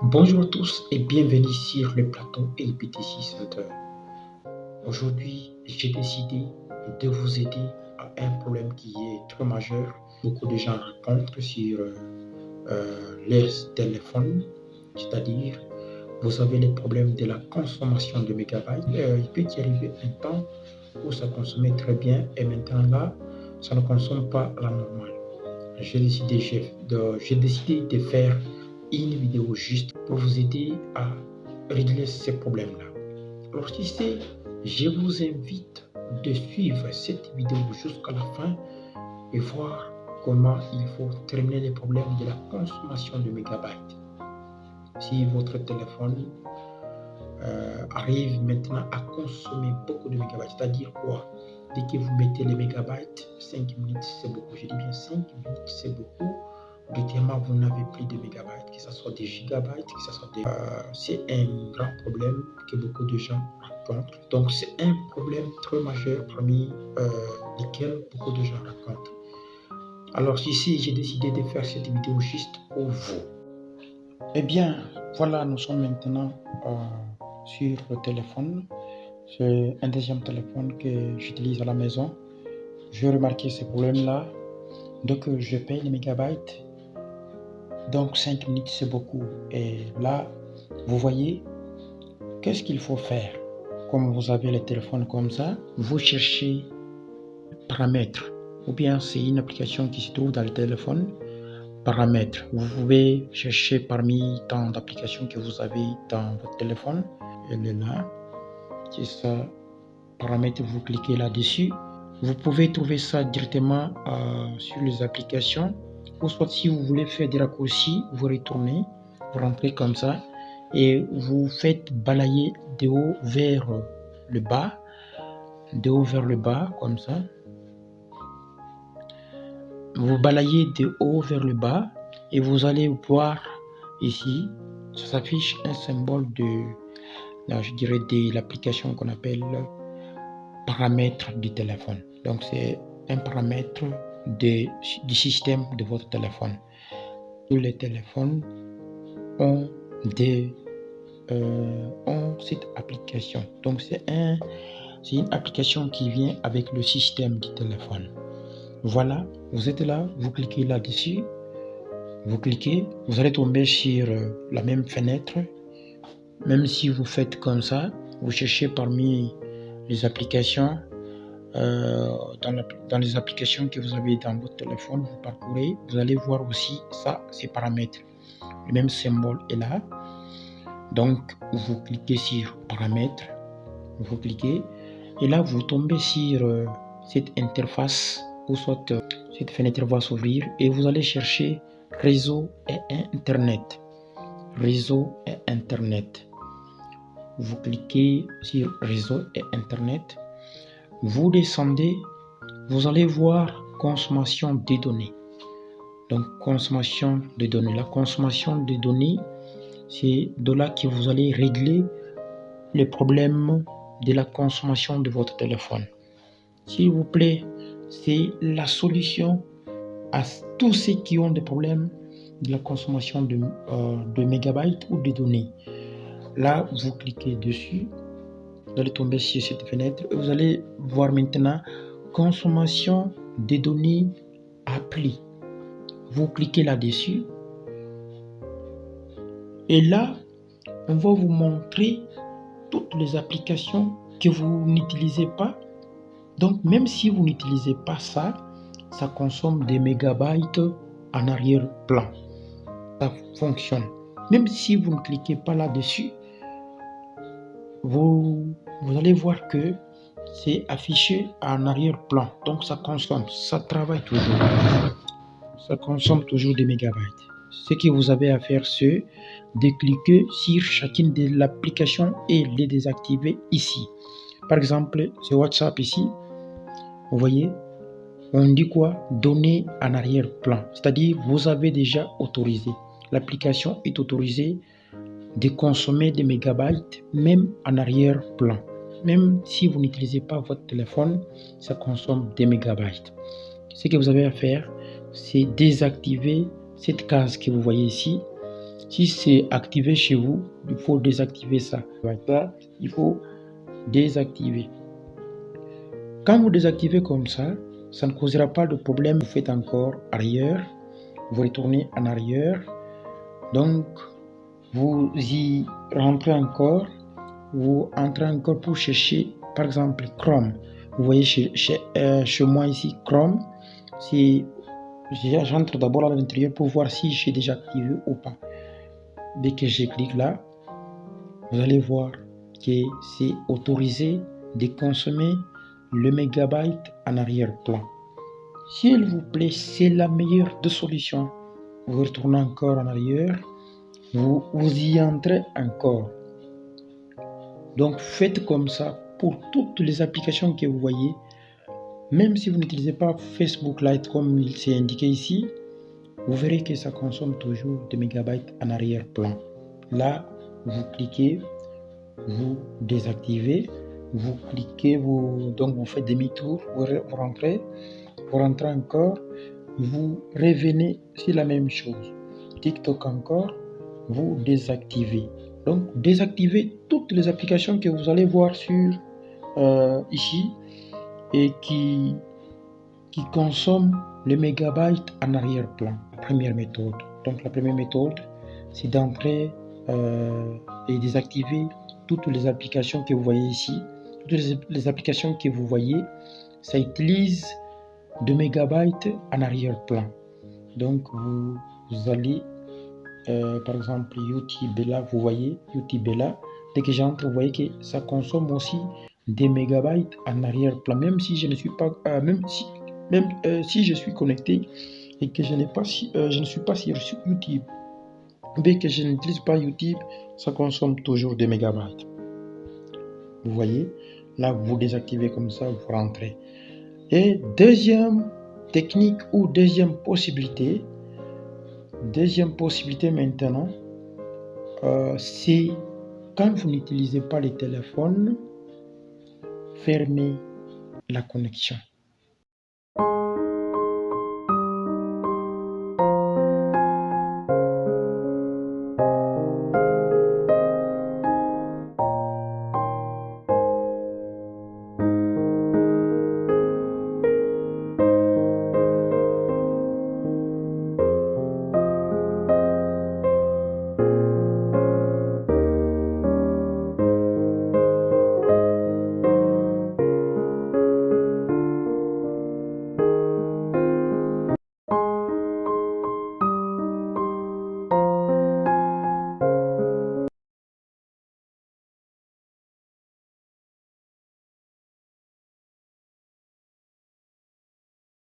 Bonjour à tous et bienvenue sur le plateau LPTC Center. Aujourd'hui, j'ai décidé de vous aider à un problème qui est très majeur. Beaucoup de gens rencontrent sur les téléphones, c'est-à-dire vous avez le problème de la consommation de mégabytes. Il peut y arriver un temps où ça consommait très bien et maintenant là, ça ne consomme pas à la normale. J'ai décidé de faire une vidéo juste pour vous aider à régler ces problèmes-là. Alors si c'est, je vous invite de suivre cette vidéo jusqu'à la fin et voir comment il faut terminer les problèmes de la consommation de mégabytes. Si votre téléphone arrive maintenant à consommer beaucoup de mégabytes, c'est-à-dire quoi? Dès que vous mettez les mégabytes, 5 minutes c'est beaucoup. Je dis bien 5 minutes c'est beaucoup. Directement, vous n'avez plus de mégabytes, que ce soit des gigabytes, que ce soit des... c'est un grand problème que beaucoup de gens rencontrent. Donc, c'est un problème très majeur parmi lesquels beaucoup de gens rencontrent. Alors, ici, j'ai décidé de faire cette vidéo juste pour vous. Eh bien, voilà, nous sommes maintenant sur le téléphone. C'est un deuxième téléphone que j'utilise à la maison. J'ai remarqué ce problème-là. Donc, je paye les mégabytes. Donc 5 minutes c'est beaucoup. Et là, vous voyez, qu'est-ce qu'il faut faire? Comme vous avez le téléphone comme ça, vous cherchez paramètres. Ou bien c'est une application qui se trouve dans le téléphone, paramètres. Vous pouvez chercher parmi tant d'applications que vous avez dans votre téléphone. Elle est là. C'est ça, paramètres, vous cliquez là-dessus. Vous pouvez trouver ça directement sur les applications. Ou soit si vous voulez faire des raccourcis, vous retournez, vous rentrez comme ça et vous faites balayer de haut vers le bas, de haut vers le bas comme ça. Vous balayez de haut vers le bas et vous allez voir ici, ça s'affiche un symbole de, là, je dirais, de l'application qu'on appelle paramètres du téléphone. Donc c'est un paramètre du système de votre téléphone. Tous les téléphones ont cette application. Donc c'est une application qui vient avec le système du téléphone. Voilà, vous êtes là, vous cliquez là-dessus, vous cliquez, vous allez tomber sur la même fenêtre. Même si vous faites comme ça, vous cherchez parmi les applications, dans les applications que vous avez dans votre téléphone, vous parcourez, vous allez voir aussi ça, ces paramètres. Le même symbole est là. Donc, vous cliquez sur paramètres, vous cliquez, et là, vous tombez sur cette interface, ou soit cette fenêtre va s'ouvrir, et vous allez chercher réseau et Internet. Réseau et Internet. Vous cliquez sur réseau et Internet. Vous descendez, vous allez voir consommation des données. Donc, consommation des données. La consommation des données, c'est de là que vous allez régler les problèmes de la consommation de votre téléphone. S'il vous plaît, c'est la solution à tous ceux qui ont des problèmes de la consommation de mégabytes ou de données. Là, vous cliquez dessus, vous allez tomber sur cette fenêtre et vous allez voir maintenant consommation des données appli. Vous cliquez là-dessus et là, on va vous montrer toutes les applications que vous n'utilisez pas. Donc, même si vous n'utilisez pas ça, ça consomme des mégabytes en arrière-plan. Ça fonctionne. Même si vous ne cliquez pas là-dessus, vous allez voir que c'est affiché en arrière-plan. Donc, ça consomme, ça travaille toujours. Ça consomme toujours des mégabytes. Ce que vous avez à faire, c'est de cliquer sur chacune de l'application et les désactiver ici. Par exemple, c'est WhatsApp ici. Vous voyez, on dit quoi? Données en arrière-plan. C'est-à-dire, vous avez déjà autorisé. L'application est autorisée de consommer des mégabytes, même en arrière-plan. Même si vous n'utilisez pas votre téléphone, ça consomme des mégabytes. Ce que vous avez à faire, c'est désactiver cette case que vous voyez ici. Si c'est activé chez vous, il faut désactiver ça. Il faut désactiver. Quand vous désactivez comme ça ne causera pas de problème. Vous faites encore arrière, vous retournez en arrière. Donc, vous y rentrez encore, vous entrez encore pour chercher, par exemple, Chrome. Vous voyez chez moi ici, Chrome, j'entre d'abord à l'intérieur pour voir si j'ai déjà activé ou pas. Dès que je clique là, vous allez voir que c'est autorisé de consommer le mégabyte en arrière-plan. S'il vous plaît, c'est la meilleure des solutions. Vous retournez encore en arrière, vous y entrez encore. Donc faites comme ça pour toutes les applications que vous voyez. Même si vous n'utilisez pas Facebook Lite comme il s'est indiqué ici, vous verrez que ça consomme toujours des mégabytes en arrière-plan. Là, vous cliquez, vous désactivez, vous cliquez, donc vous faites demi-tour, vous rentrez encore, vous revenez, c'est la même chose. TikTok encore, vous désactivez. Donc désactivez toutes les applications que vous allez voir sur ici et qui consomment les mégabytes en arrière-plan. La première méthode. Donc la première méthode, c'est d'entrer et désactiver toutes les applications que vous voyez ici. Toutes les applications que vous voyez, ça utilise 2 mégabytes en arrière-plan. Donc vous allez par exemple YouTube là, vous voyez YouTube là, dès que j'entre, vous voyez que ça consomme aussi des mégabytes en arrière-plan, même si je ne suis pas si je suis connecté et que je ne suis pas sur YouTube, dès que je n'utilise pas YouTube, ça consomme toujours des mégabytes. Vous voyez, là vous désactivez comme ça, vous rentrez. Et deuxième technique ou deuxième possibilité maintenant, c'est quand vous n'utilisez pas les téléphones, fermez la connexion.